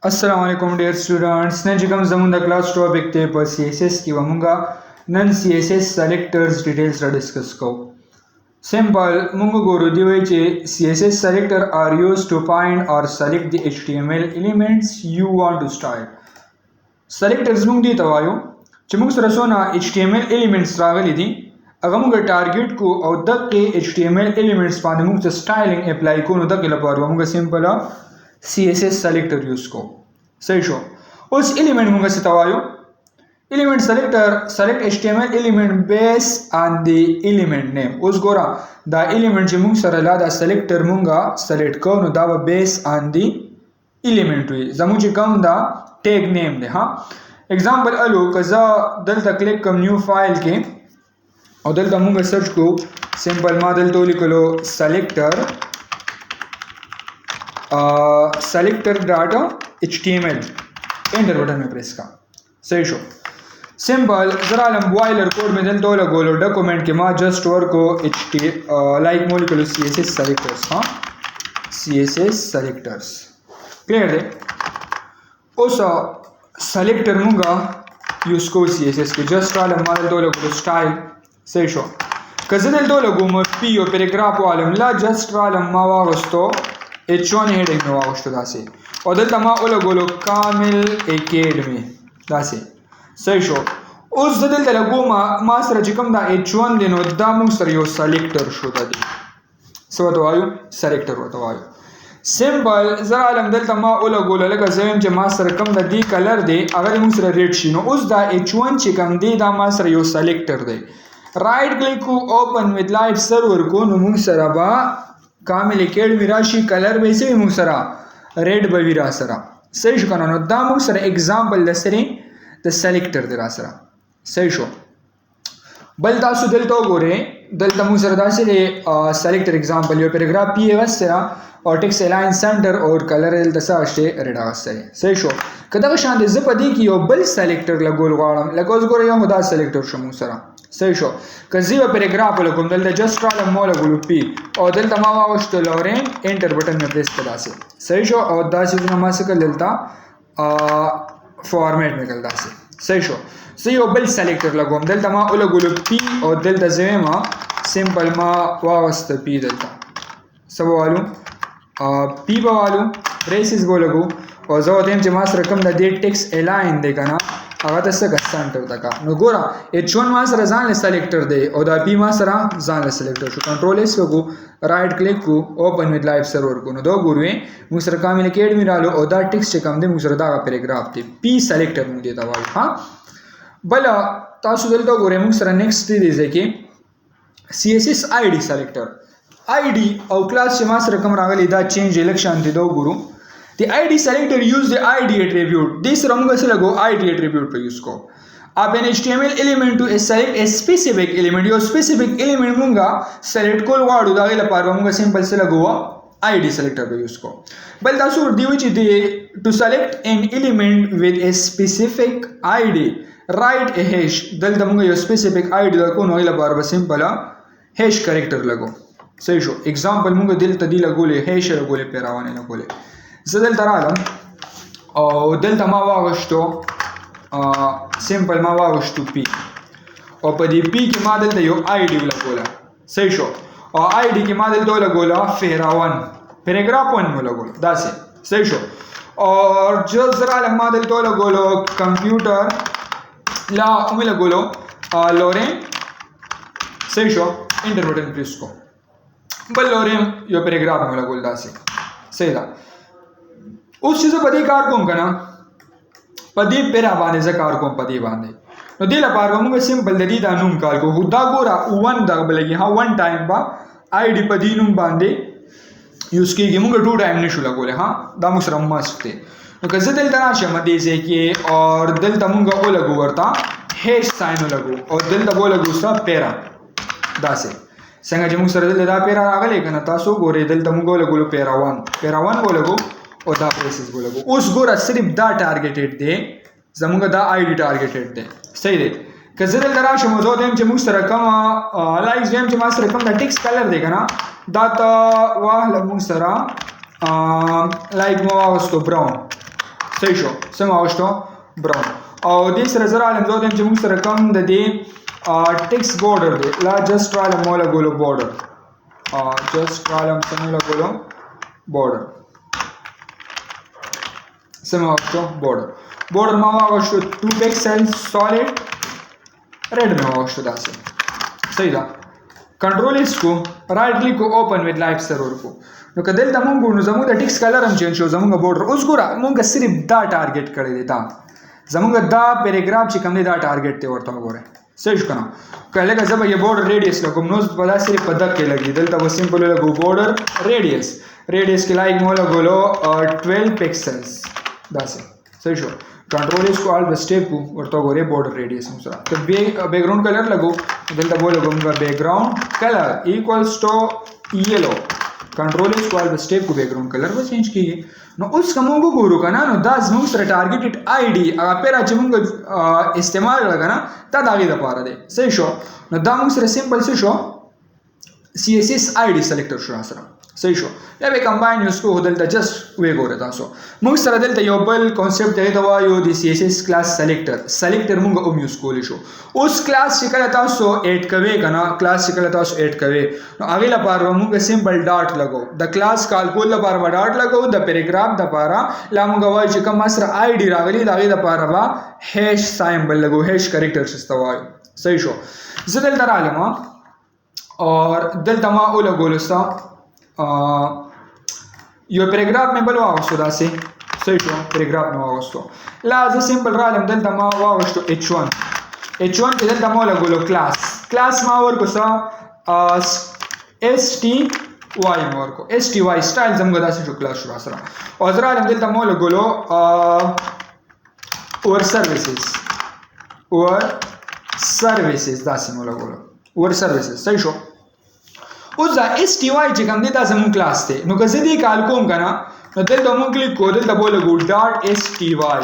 अस्सलाम वालेकुम dear students ने जिकम जमुन द क्लास टॉपिक थे पर सीएसएस की वमुंगा नन सीएसएस सेलेक्टर्स डिटेल्स रा डिस्कस को सिंपल मुंगो गोरु दिवेचे CSS selector are used to find or select the HTML elements you want to style selectors मुंग दी तवायो चमुक सरसोना HTML elements रागली दी अगर मुंगा टारगेट को और दक के HTML elements पाने मुंग से स्टाइलिंग अप्लाई को नुदा के लपार मुंगा सिंपल CSS selector use को सही शो उस एलिमेंट मुंगा से तवायो element selector select HTML element based on the element name उस गोरा दा element जे मुंग सरला दा selector मुंगा select को नु दा based on the element हुई जमु जे कम दा tag name दे हाँ example अलो कज़ा दल ता click कम new file के और दल ता मुंगा search को simple मा दल तो लिखलो selector data HTML enter button में प्रेस का सही शो सिंपल जरा हम बॉयलर कोड में दल तो लगोलो डॉक्यूमेंट के मां जस्ट और को लाइक मोलिकुलर CSS सेलेक्टर्स हाँ CSS सेलेक्टर्स क्लियर है उस सेलेक्टर मुंगा यूज को CSS के जस्ट वाला हमारे दो लगोलो स्टाइल सही शो कज़दल दो लगो म पी ओ पैराग्राफ वालम ला जस्ट वाला मावा वस्तो H1 हेडिंग में वागोस्तो दासे और दल तमा ओला गोलो कामिल एकेडमी दासे सही शो उस दल तला गोमा मास्टर जिकम दा H1 देनो दा मुंसर यो सेलेक्टर शो दा दी सो तो आयो सेलेक्टर तो आयो सिंपल जरा अलम दल तमा ओला गोलो लगा जेम जे मास्टर कम दा दी कलर दे अगर मुंसर रेड शिनो उस दा H1 चिकम दे दा मास्टर यो सेलेक्टर दे राइट क्लिक को ओपन विद लाइव सर्वर को नु मुंसर बा कामिल एकेडमी राशि कलर वैसे भी मुंसरा रेड बवीरा सरा सही शो कना दा मुंसर एग्जांपल दसरे द सेलेक्टर दे रासरा सही शो बल तासु दल तो गोरे दल तमु सर दासरे सेलेक्टर एग्जांपल यो पैराग्राफ पी वसरा और टेक्स्ट अलाइन सेंटर और कलर एल दसाशे रेड आसरे सही शो कदा शांत जपदी की यो बल सेलेक्टर लगोल वाळम लगोज गोरे यो मुदा सेलेक्टर शो मुंसरा सही शो कजीवा पैराग्राफ लकुम दल जस्ट वाला मोला गुलु पी और दल तमावा वस्तो लोरे एंटर बटन में प्रेस करा से सही शो और दासी नमा से कर लेता फॉर्मेट में कर दासे सही शो सही ओ बल सेलेक्टर लगोम दल तमा ओला गुलु पी और दल तजेमा सिंपल मा वावस्त पी दलता सब वालू पी वालू ब्रेसेस बोलगो और जो तेम जे मास रकम दा दे टेक्स्ट अलाइन देगा ना अगर तसे गस्सान करता का नो गोरा H1 मास्टर जान ले सेलेक्टर दे और दा पी मास्टर जान ले सेलेक्टर शो कंट्रोल एस को राइट क्लिक को ओपन विद लाइव सर्वर को नो दो गुरुए मुसर कामिल एकेडमी डालो और दा टेक्स्ट से कम दे मुसर दा पैराग्राफ दे पी सेलेक्टर में देता वाल हां बला तासु दल तो गुरे मुसर नेक्स्ट दे जे के CSS ID सेलेक्टर ID और क्लास से मास्टर कम रागल इदा चेंज इलेक्शन दे दो गुरु The ID selector use the ID attribute. This रंग से लगो ID attribute पे यूज को आप an HTML element to select a specific element yo specific element मुंगा select को वाड़ू दागे लपार मुंगा सिंपल से लगो ID selector पे यूज को बल दासुर दिवची दे to select an element with a specific ID write a hash दल दमुंगा यो specific ID लगो नो लपार बस सिंपल hash character लगो सही शो एग्जांपल मुंगा दिल तदी लगोले hash लगोले पेरावाने लगोले زدل ترالم او دلته ما واغشتو سیمپل ما واغشتو پی او په دې پی کې ما دلته یو آی ډی ولګوله صحیح شو او آی ډی کې ما دلته ولګوله فیراون پیراګراف 1 ولګوله دا صحیح شو اور جو زرا ما دلته ولګوله کمپیوټر لا ولګوله لورین صحیح شو انټر بٹن پریس کو بل لورین یو پیراګراف ولګوله دا صحیح ده उस चीज़ पदी कार कोम करना पदी पेरा बांधे से कार कोम पदी बांधे तो दिला पार को मुझे सिंपल दे दी दानुम कार को हुदा गोरा वन दा बोलेगी हाँ वन टाइम बा आईडी पदी नुम बांधे यूज़ की मुझे 2 टाइम नहीं शुला बोले हाँ दामुस रम्मा सकते तो कैसे दिल तना शमदी से कि और दिल तमुंगा वो लगो वर्ता हैश साइन लगो और दिल तबो लगो सा पेरा दासे संगा जमुग सर दिल दा पेरा आगले कना तासो गोरे दिल तमुंगा लगो पेरा वन वो लगो और दा प्रेसेस बोलेगो उस गोरा सिर्फ दा टारगेटेड दे जमुंगा दा आईडी टारगेटेड दे सही दे कजरल दरा शमोजो देम जे मुस्तर कमा लाइक्स देम जे मास्टर कम दा टेक्स्ट कलर देगा ना दाता वाह ल मुस्तरा लाइक मो वास्तो ब्राउन صحیح شو څنګه واغشتو براون او دې سره زه رالم زه وایم چې موږ سره کوم د دې ټیکس بورډر دی لا جسټ رالم ما لګولو بورډر جسټ رالم څنګه لګولو بورډر څنګه واغشتو بورډر ما واغشتو 2 پکسل سالid red में वागशो दासे सही दा कंट्रोल इसको राइट क्लिक को ओपन विद लाइव सर्वर को नो कदल तमंगो नो जमु द टेक्स्ट कलर हम चेंज शो जमुगा बॉर्डर उस गोरा मुंगा सिर्फ दा टारगेट करे देता जमुगा दा पैराग्राफ ची कम दा टारगेट ते वर्ता गोरे सही कना कहले का जब ये बॉर्डर रेडियस लगो नो बड़ा सिर्फ पदक के लगी दल तब सिंपल लगो बॉर्डर रेडियस के लाइक मोला गोलो 12 पिक्सेल्स दासे सही शो कंट्रोल इसको ऑल स्टेप को वर्ता गोरे बॉर्डर रेडियस मुसरा तो बैकग्राउंड कलर लगो दल तब लगूंगा background colour equals to yellow control इसको ऑल स्टेप को बैकग्राउंड कलर वो चेंज कीजिए नो उस कमोंगो गुरु का ना नो दास मुसरा टारगेटेड आईडी अगर पेरा चमुंगो इस्तेमाल लगा ना ता दागे दा पारा दे सही शो नो दा मुसरा सिंपल से show CSS ID selector show आसरा सही शो या बे कंबाइन उसको होदलता जस्ट वे गोरे तासो मुंग सर दलता यो बल कांसेप्ट दे दवा यो दी CSS क्लास सेलेक्टर मुंग ओम यूज कोली शो उस क्लास शिकला तासो ऐड कवे कना क्लास शिकला तासो ऐड कवे नो अगला पार मुंग सिंपल डॉट लगो द क्लास कॉल कोल द पार डॉट लगो द पैराग्राफ द पारा ला मुंग वा चिकम मास्टर ID रागली दागे द पारा वा हैश सिंबल लगो हैश कैरेक्टर्स इस्तवा सही शो जदल दरालमा और दल तमा ओला गोलस्ता यो पैराग्राफ में बलवा वागस्तो दासे सही शो पैराग्राफ में वागस्तो ला ज सिंपल रालम दल तमा वागस्तो H1 के दल तमा ओला गोलो क्लास मा वर को सा STY में वर को STY स्टाइल जम गदा से जो क्लास शुरू असरा और जरा दल तमा ओला गोलो और सर्विसेज दासे मोला गोलो और सर्विसेज सही शो उस STY ची कम देता जमू क्लास थे नो कज़दी काल कोम कना नो दल तो मुंग क्लिक को दल तो बोले गो .STY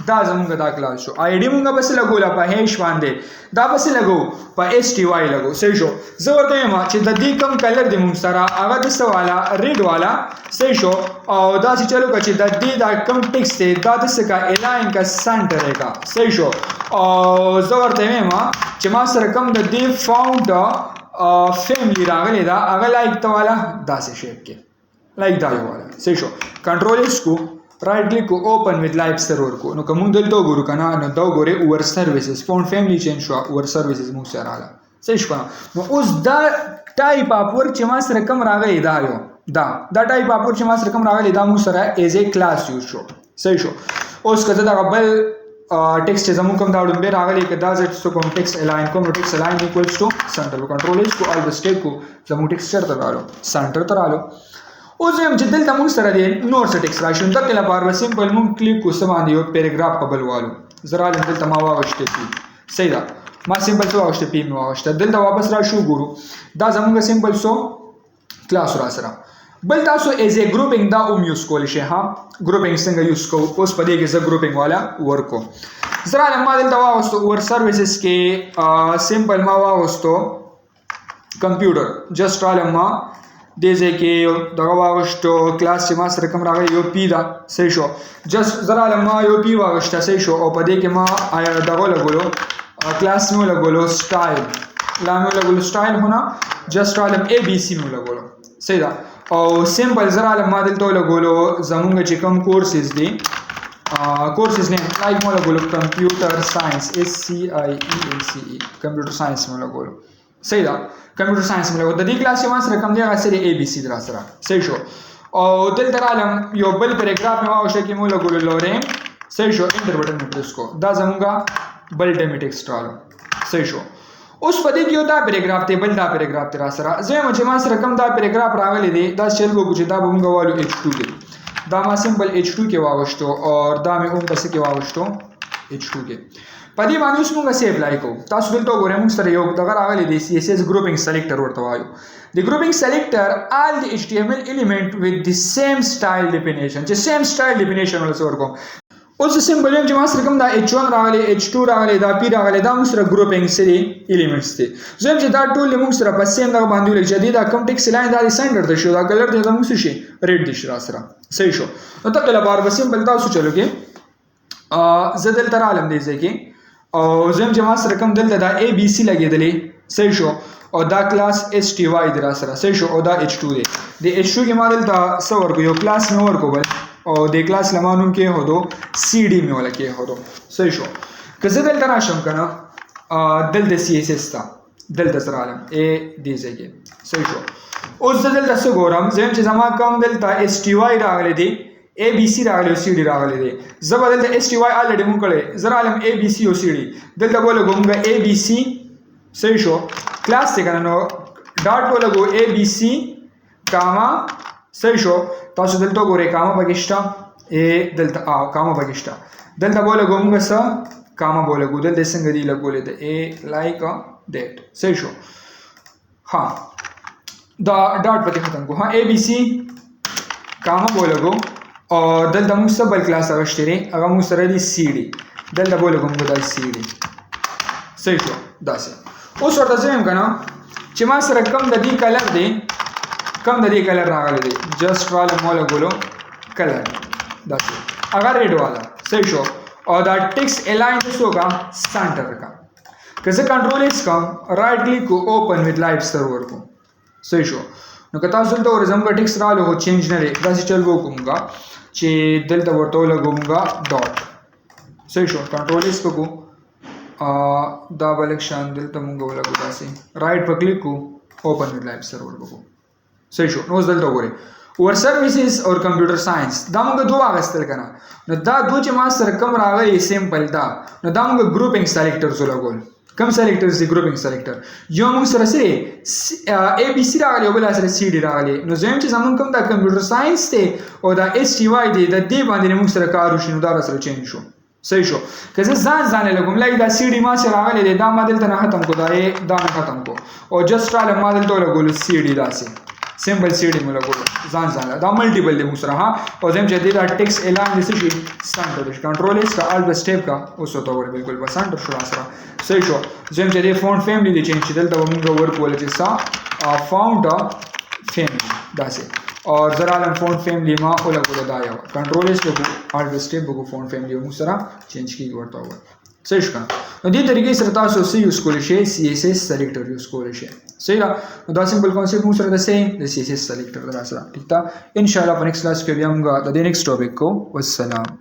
दा जमू का क्लास शो ID मुंगा बस लगो ला पा हैश वांदे दा बस लगो पा STY लगो सही शो जबर तो ये मा ची ददी कम कलर दे मुंग सारा आगा दस वाला रेड वाला सही शो और दा सी चलो कची ददी दा कम टेक्स्ट थे दा दस का एलाइन का सेंटर है का सही शो और जबर तो ये मा ची मा सर कम ददी फाउंड फैमिली रागले दा अगर लाइक तो वाला दा से शेप के लाइक दा वाला सही शो कंट्रोल इसको राइट क्लिक को ओपन विद लाइव सर्वर को नो कमुन दल तो गुरु कना न दो गोरे over services found family change show over services मुंग से राला सही शो नो उस दा टाइप ऑफ वर्क चमास रकम रागले दा यो दा टाइप ऑफ वर्क चमास रकम रागले दा मुंग सरा एज ए क्लास यूज शो सही शो उस कदा दा बल टेक्स्ट जमू कम दावडून बे रागले के दा जेट सो कम text align equals to center control इसको ऑल द स्टेप को जमू टेक्स्ट तर आलो सेंटर तर आलो उस हम जिदल तमु सरा दे नोट से टेक्स्ट राशन तक केला पार सिंपल मुंग क्लिक को समान दियो पैराग्राफ पबल वालो जरा दिल तमावा वष्टे पी सही दा मा सिंपल सो वष्टे पी में वष्टे दिल दा वापस रा शू गुरु दा जमुगा सिंपल सो क्लास रासरा बल तासो एज ए ग्रुपिंग दा यूज कोलिशे हां ग्रुपिंग संग यूज को उस पदे के ज ग्रुपिंग वाला वर्क को जरा लम्मा दिल दवा वस्तु और सर्विसेज के सिंपल मा वस्तु कंप्यूटर जस्ट लम्मा देजे के दवा वस्तु क्लास से मास रकम रागा यो पी दा सही शो जस्ट जरा लम्मा यो पी वस्तु सही शो और पदे के मा आया दवा लगोलो क्लास में लगोलो स्टाइल ला में लगोलो स्टाइल होना जस्ट लम ABC में लगोलो सही दा और सिंपल जरा लम्मा दिल तो लगोलो जमुंगा चिकम कोर्सेज दी कोर्सेज ने लाइक मोला बोलो computer science SCIENCE computer science में लगोलो सही दा कंप्यूटर साइंस में लगो ददी क्लास से मास रकम दिया सरी ABC दरासरा सही शो और दिल तरह यो बल पैराग्राफ में आवश्यक कि मोला बोलो लोरे सही शो एंटर बटन में प्रेस को दा जमुंगा बल डेमी टेक्स्ट डालो सही शो उस पदे की होता पैराग्राफ ते बल दा पैराग्राफ तेरा सरा जे मुझे मास रकम दा पैराग्राफ रागले दे दा चल गो कुछ दा बुंगा वालो H2 दे दा मा सिंपल H2 के वावष्टो और दा में उन बस के वावष्टो H2 के पदी मानुस मुंगा से अप्लाई को तासु दिल तो गोरे मुंग सर योग दगर रागले दे CSS grouping selector वर्तो वायो the grouping selector all the HTML element with the same style definition J same style definition वाला सर को उस सिंपल में जमास रकम दा H1 रागले H2 रागले दा P रागले दा मुसरा ग्रुपिंग से एलिमेंट्स थे जो हम जदा टूल मुसरा पसेम दा बांधू ले जदी दा कम टेक्स्ट लाइन दा सेंटर दे शो दा कलर दे दा मुसशी रेड दिश रासरा सही शो तो तक ला बार सिंपल दा सो चलो के زه دلته رالم دې ځای کې او زم چې ما سره کوم دلته دا اے بی سی لګېدلې صحیح شو او دا کلاس ایچ ټي وای دی را سره صحیح شو او دا ایچ 2 دی د ایچ 2 کې ما دلته څه ورکو یو کلاس مې ورکو بل او د کلاس لمانوم کې هودو سی ډي مې ولا کې هودو صحیح شو که زه دلته راشم کنه دلته سی اس اس تا دلته سره عالم ا دې ځای کې صحیح شو اوس دلته څه ګورم زم چې زما کوم دلته ایچ ټي وای راغلی دی اے بی سی راغلی او سی ډي راغلی دی زه به دلته ایچ ټي وای الریډي مونږ کړی زه رالم اے بی سی او سی ډي دلته به ولګوم اے بی سی صحیح شو کلاس دی کنه نو ډاټ ولګو اے بی سی کاما صحیح شو تاسو دلته ګورئ کاما پکې شته ا دلته کاما پکې شته دلته به ولګوم څه کاما به ولګو دلته څنګه دی لګولې ده ا لایک دیٹ صحیح شو ها دا ډاټ پکې ختم کو ها اے بی سی کاما به ولګو او دلته موږ څه بل کلاس راغشتې دی هغه موږ سره دی سی ډي دلته به ولګوم دا سی ډي صحیح شو داسې اوس ورته زه وایم که نه چې ما سره کم د دې کلر دی کم د دې کلر راغلی دی جسټ رالم ولګولو کلر داسې هغه ریډ والا صحیح شو او دا ټیکس الاین څه وکړه سنټر کا که زه کنټرول ایس کوم رائټ کلیک کو اوپن وذ لایو سرور کو صحیح شو نو که تاسو دلته ورځم که ټیکس رالو هو چینج نه دی داسې چل وکړم چې دلته ورته ولګوم ډاټ صحیح شو کنټرول ایس کو دا بلک شان دلته مونږ ولګو داسې رائټ په کلیک کو اوپن وذ لایو سرور وکړو صحیح شو نو دلته وګورئ ور سرویسز اور کمپیوټر ساينس دا موږ دوه اغستل کنه نو دا دوه چې ما سره کوم راغلي سیمپل دا نو دا موږ ګروپینګ سلیکټرز ولګول کوم سلیکټرز دی ګروپینګ سلیکټر یو موږ سره سره اے بی سی راغلی او بل سره سی ډي راغلی نو زم چې زمون کوم دا کمپیوټر ساينس ته او دا ایچ ټي وای دی د دې باندې موږ سره کار وشي نو دا سره چینج شو صحیح شو که زه ځان لګوم لایک دا سی ډي ما سره راغلی دی دا ما دلته نه ختم کو دا نه ختم کو او جسټ را ما دلته لګول سی ډي داسې سیمپل سی ډي موږ لګول ځان دا ملټیپل دی موږ سره ها او زم چې دا ټیکس اعلان دي شي سنټر کنټرول اس کا الټ سټیپ کا اوس ته ور بالکل په سنټر شو سره صحیح شو زم چې د فونټ فیملی دی چینج دلته موږ ورک ول چې سا فاونټ فیملی داسې और जरा आलम फॉन्ट फैमिली में ओला बोला दाया हुआ कंट्रोल इस को आर्ट स्टेप को फॉन्ट फैमिली में सरा चेंज की करता हुआ सही का तो ये तरीके से रहता है सी यूज को ले सीएसएस सेलेक्टर यूज को ले सही रहा तो द सिंपल कांसेप्ट मुझे रहता सेम द सीएसएस सेलेक्टर तरह से ठीक था इंशाल्लाह नेक्स्ट क्लास के भी हम द नेक्स्ट टॉपिक को वस्सलाम।